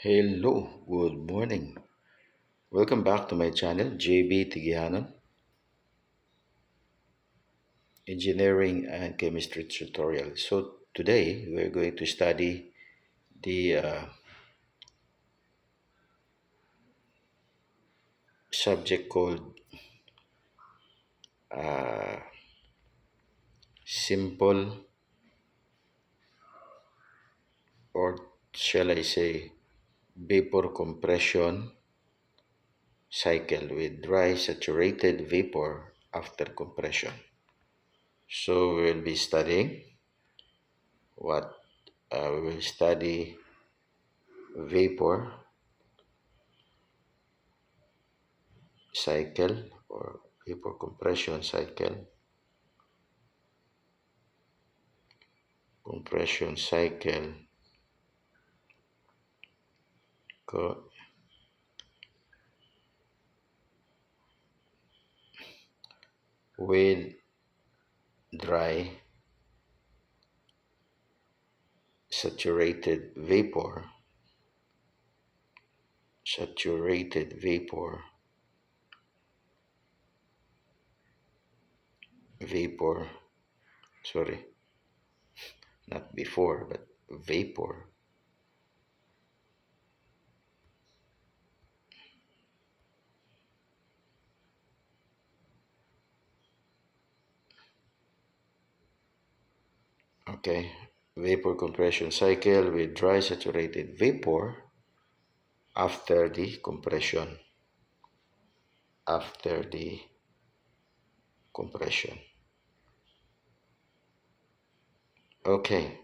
Hello, good morning. Welcome back to my channel, JBTeguihanon, Engineering and Chemistry Tutorial. So today we're going to study the subject called uh, simple, or shall I say, vapor compression cycle with dry saturated vapor after compression. So we'll be studying what we will study vapor cycle or vapor compression cycle co- with dry saturated vapor, sorry, not before but vapor okay, vapor compression cycle with dry saturated vapor after the compression after the compression. Okay,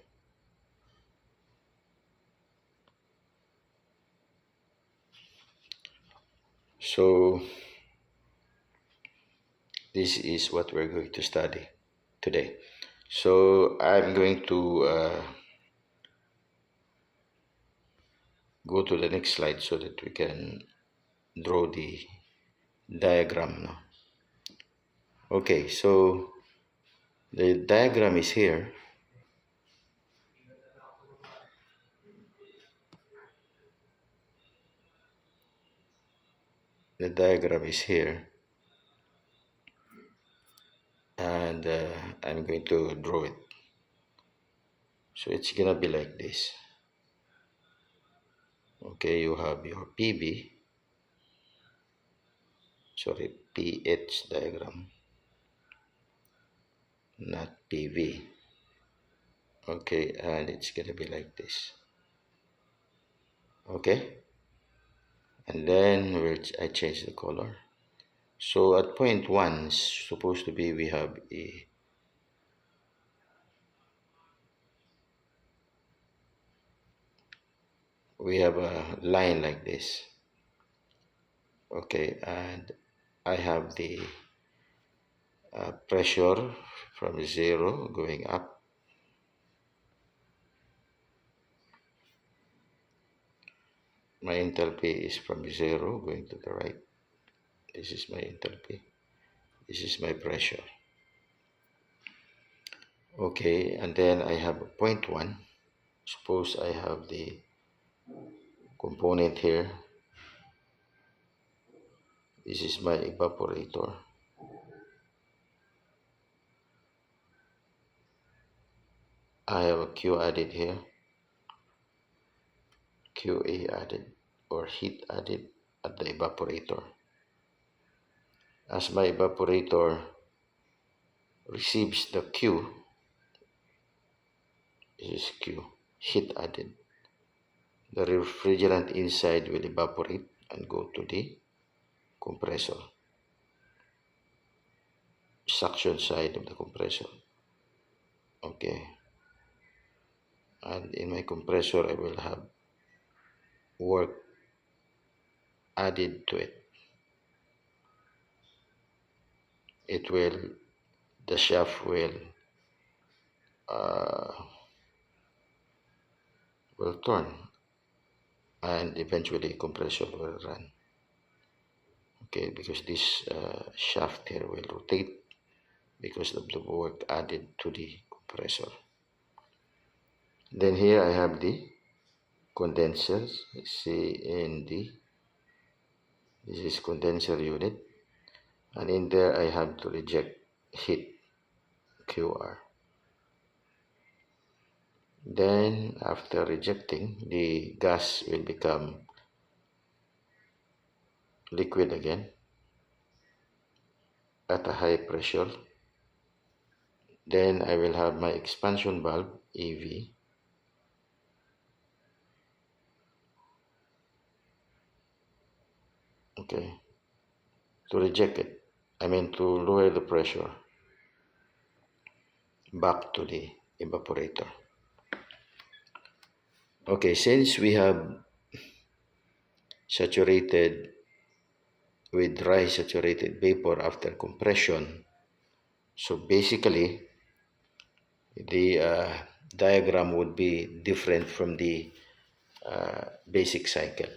so this is what we're going to study today. So I'm going to go to the next slide so that we can draw the diagram now. Okay, so the diagram is here. The diagram is here, and I'm going to draw it. So it's gonna be like this. Okay, you have your PH diagram, not PV. Okay, and it's gonna be like this. Okay, and then I change the color. So at point 1, supposed to be we have a line like this. Okay, and I have the pressure from 0 going up. My enthalpy is from 0 going to the right. This is my enthalpy. This is my pressure. Okay, and then I have a point 1. Suppose I have the component here. This is my evaporator. I have a Q added here. QA added, or heat added at the evaporator. As my evaporator receives the Q, this is Q, heat added, the refrigerant inside will evaporate and go to the compressor, suction side of the compressor. Okay, and in my compressor I will have work added to it. The shaft uh, will turn, and eventually compressor will run. Okay, because this shaft here will rotate because of the work added to the compressor. Then here I have the condenser, CND. This is condenser unit, and in there I have to reject heat, QR. Then after rejecting, the gas will become liquid again at a high pressure. Then I will have my expansion valve, EV. Okay, to reject it, I mean to lower the pressure back to the evaporator. Okay, since we have saturated with dry saturated vapor after compression, so basically the diagram would be different from the basic cycle.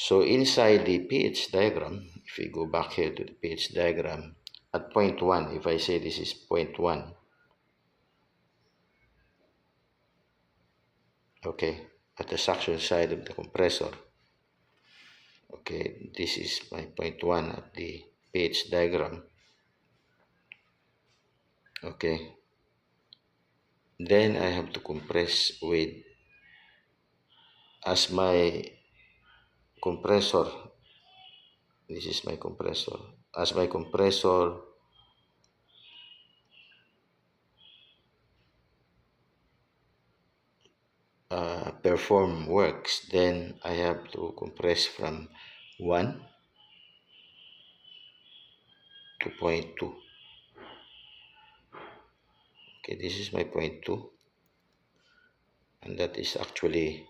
So inside the pH diagram, if we go back here to the pH diagram, at point 1, if I say this is point 1, okay, at the suction side of the compressor, okay, this is my point 1 at the pH diagram, okay, then I have to compress with, as my compressor, this is my compressor, as my compressor perform works, then I have to compress from 1 to point 2. Okay, this is my point 2, and that is actually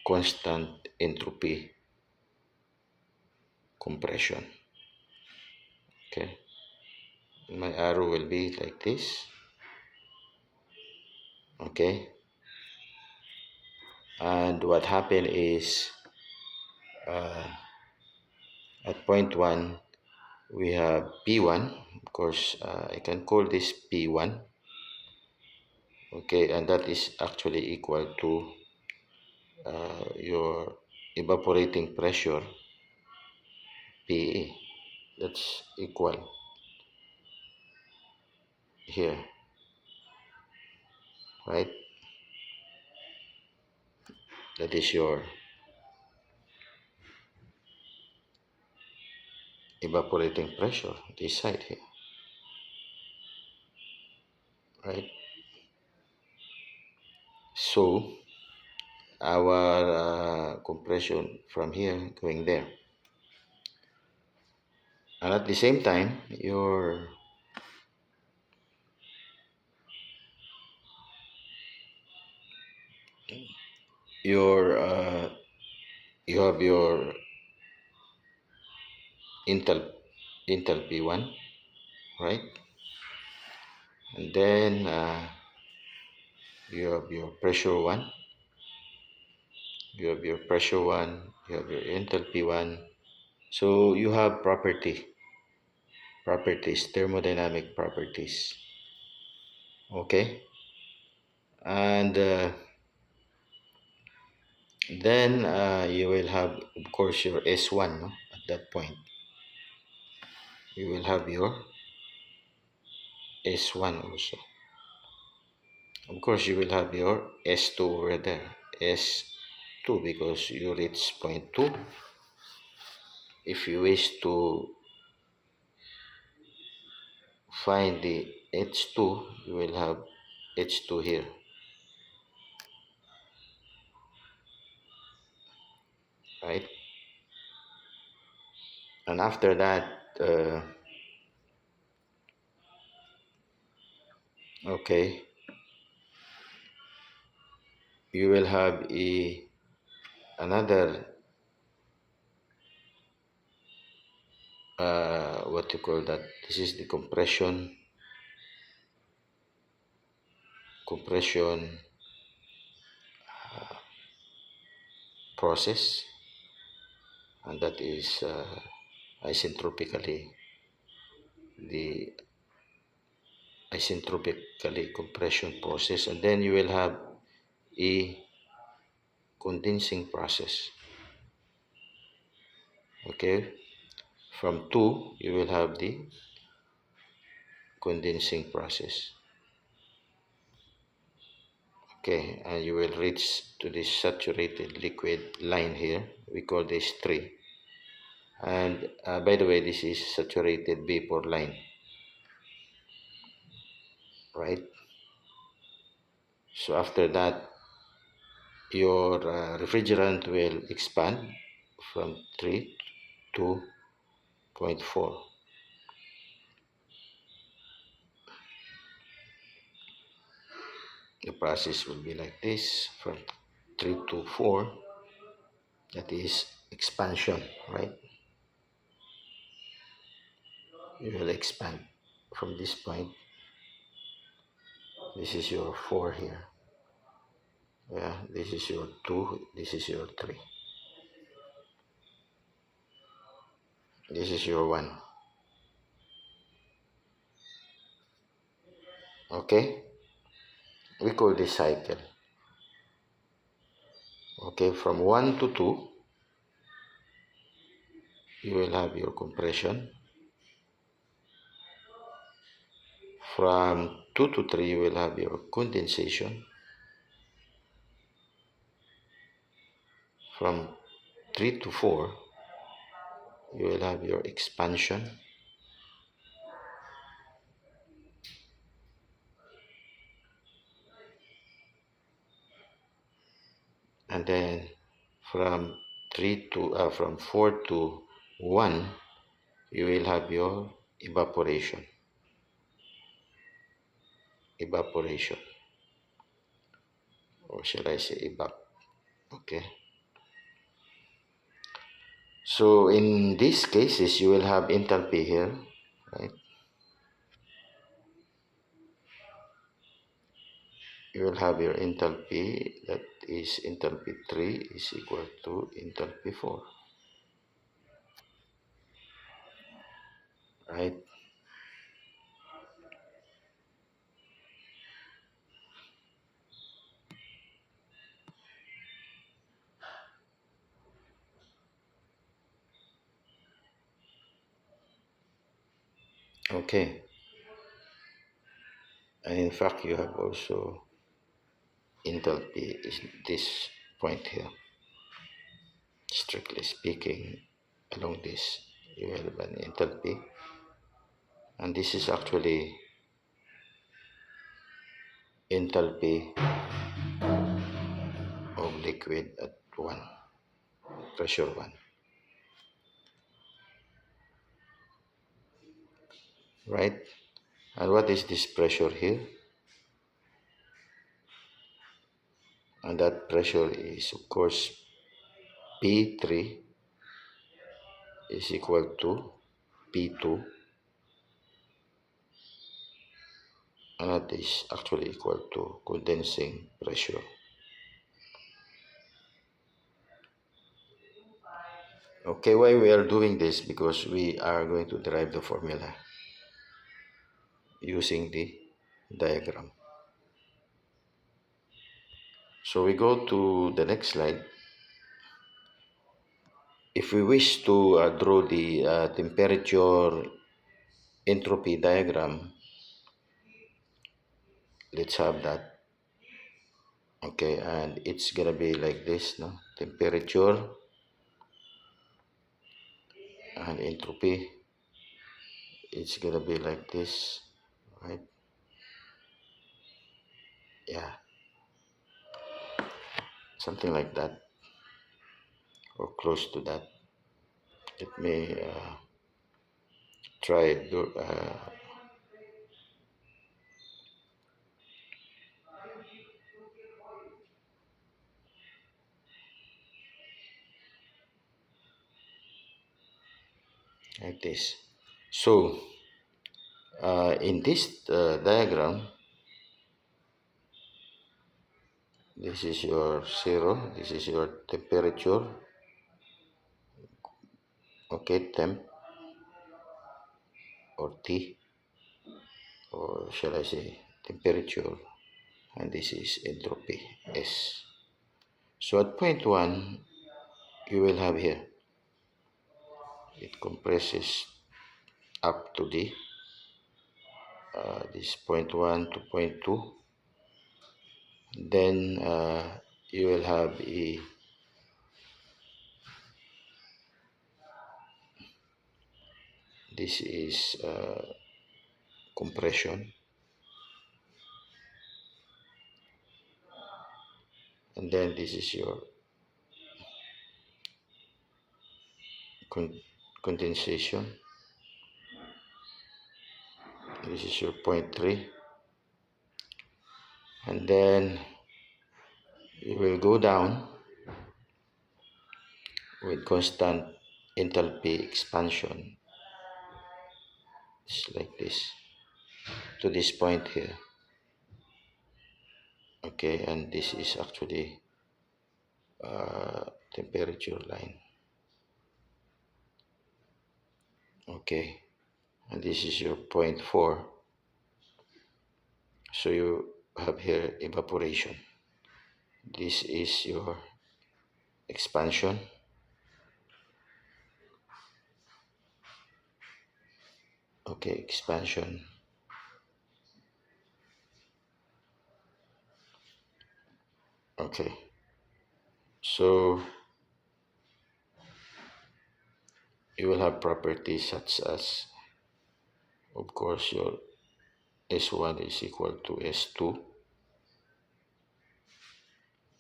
constant entropy compression. Okay, my arrow will be like this. Okay, and what happened is at point 1 we have P1. Of course, I can call this P1. Okay, and that is actually equal to your evaporating pressure, PE. That's equal here, right? That is your evaporating pressure, this side here, right? So our compression from here going there, and at the same time your you have your enthalpy 1, right? And then you have your pressure 1, you have your pressure 1, you have your enthalpy 1. So you have properties, thermodynamic properties. Okay, and then you will have, of course, your S1, no? At that point you will have your S1 also. Of course you will have your S2 over there, S2, because you reach point 2. If you wish to find the H2, you will have H2 here, right? And after that okay, you will have another what you call that, this is the compression process, and that is isentropically the isentropically compression process, and then you will have a condensing process. Okay, from 2 you will have the condensing process. Okay, and you will reach to this saturated liquid line here. We call this 3. And by the way, this is saturated vapor line, right? So after that, your refrigerant will expand from 3 to 0.4. The process will be like this from 3 to 4. That is expansion, right? You will expand from this point. This is your 4 here. Yeah, this is your 2, this is your 3. This is your 1. Okay? We call this cycle. Okay, from 1 to 2, you will have your compression. From 2 to 3, you will have your condensation. From 3 to 4, you will have your expansion. And then from 4 to 1, you will have your evaporation. Or shall I say evap? Okay. So in these cases, you will have enthalpy here, right? You will have your enthalpy, that is enthalpy 3 is equal to enthalpy 4, right? Okay. And in fact, you have also enthalpy is this point here. Strictly speaking, along this, you have an enthalpy. And this is actually enthalpy of liquid at 1, pressure 1. Right? And what is this pressure here? And that pressure is, of course, P3 is equal to P2, and that is actually equal to condensing pressure. Okay, why we are doing this? Because we are going to derive the formula using the diagram. So we go to the next slide. If we wish to draw the temperature entropy diagram, let's have that. Okay, and it's gonna be like this, no? Temperature and entropy, it's gonna be like this, right? Yeah, something like that, or close to that. Let me try like this. So in this diagram, this is your 0, this is your temperature, okay, temp or T, or shall I say temperature, and this is entropy S. So at point 1, you will have here, it compresses up to the this point 1 to point 2. Then you will have a this is compression, and then this is your condensation. This is your point 3, and then you will go down with constant enthalpy expansion. It's like this to this point here. Okay, and this is actually temperature line. Okay, and this is your point 4. So you have here evaporation. This is your expansion. Okay, expansion. Okay, so you will have properties such as, of course, your S1 is equal to S2,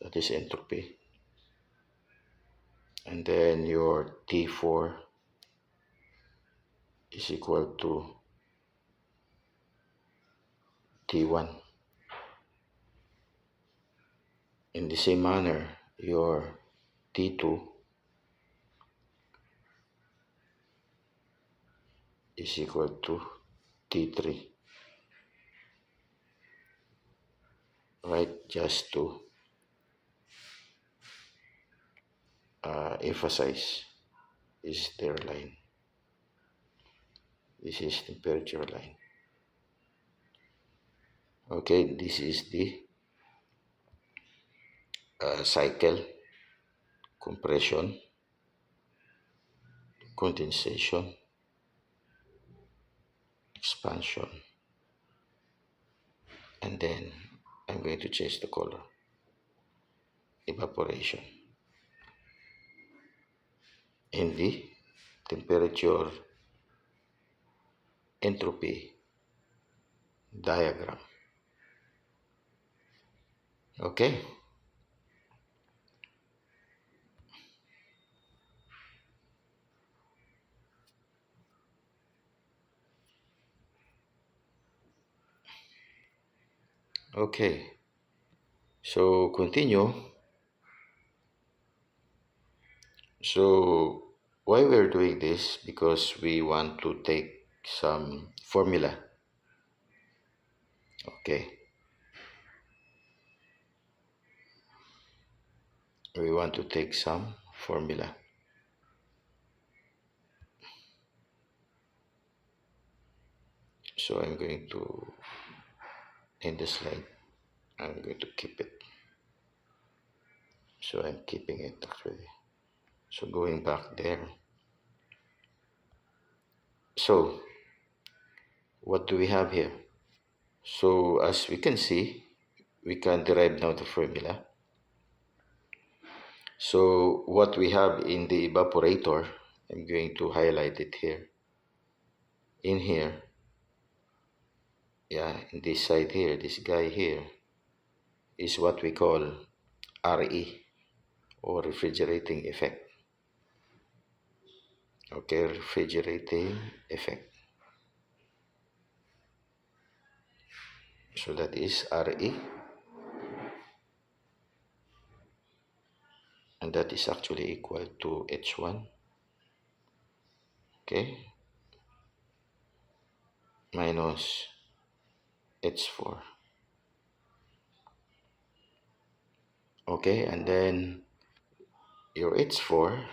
that is entropy, and then your T4 is equal to T1. In the same manner, your T2 is equal to T3, right? Just to emphasize, is their line. This is temperature line. Okay, this is the cycle, compression, condensation, expansion, and then I'm going to change the color, evaporation. In the temperature entropy diagram. Okay, okay, so continue. So why we're doing this? Because we want to take some formula. Okay, we want to take some formula. So I'm going to end the slide. I'm going to keep it. So I'm keeping it actually. So going back there. So what do we have here? So as we can see, we can derive now the formula. So what we have in the evaporator, I'm going to highlight it here. In here, yeah, in this side here, this guy here is what we call RE, or refrigerating effect. Okay, refrigerating effect. So that is RE, and that is actually equal to H1, okay, minus H4. Okay, and then your H4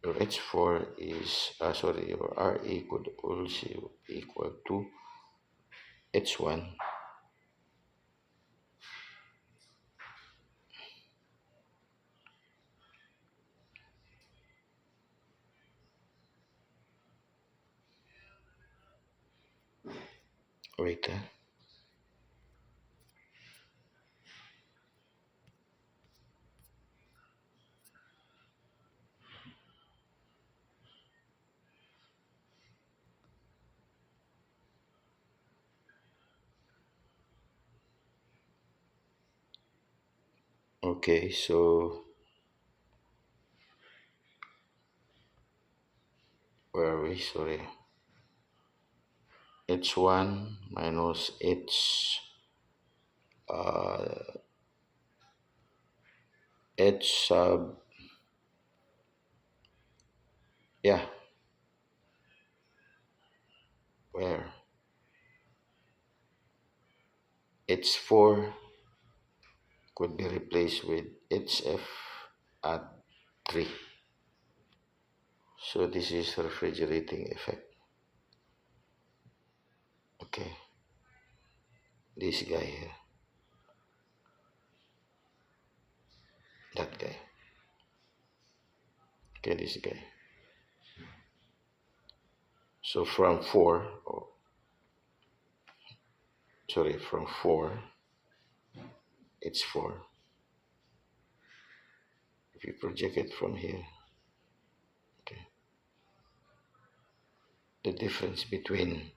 your H4 is, your RE could also equal to H1 wait. Okay, so where are we? Sorry. H1 minus uh, H sub, yeah, where? H4 could be replaced with HF at 3. So this is refrigerating effect. Okay, this guy here, that guy. Okay, this guy. So from 4, oh, sorry, from 4, it's 4. If you project it from here, okay, the difference between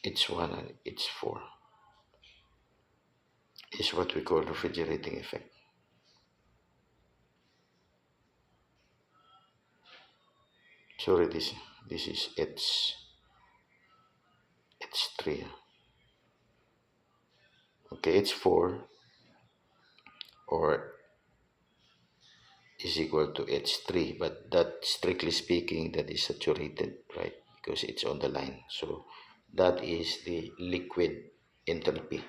H1 and H4 is what we call refrigerating effect. Sorry, this is H3. Okay, H4 or is equal to H3, but that strictly speaking that is saturated, right? Because it's on the line. So that is the liquid enthalpy,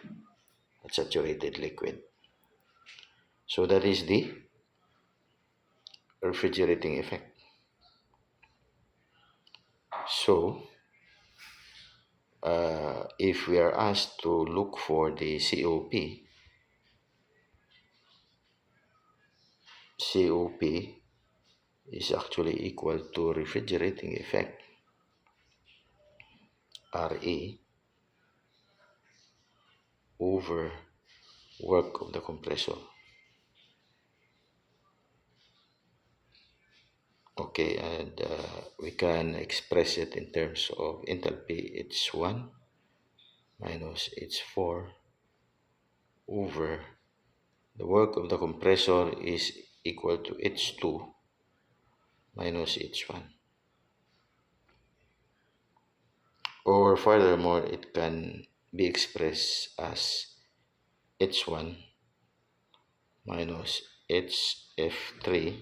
saturated liquid. So that is the refrigerating effect. So if we are asked to look for the COP is actually equal to refrigerating effect, RE, over work of the compressor. Okay, and we can express it in terms of enthalpy. H1 minus H4 over the work of the compressor is equal to H2 minus H1. Or furthermore, it can be expressed as H1 minus HF3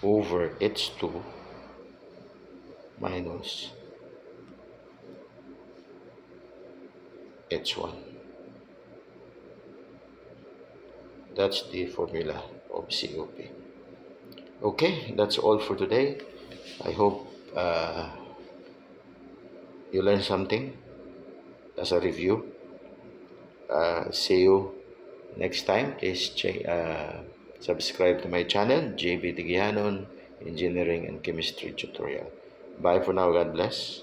over H2 minus H1. That's the formula of COP. Okay, that's all for today. I hope you learned something as a review. See you next time. Please subscribe to my channel, JBTeguihanon Engineering and Chemistry Tutorial. Bye for now. God bless.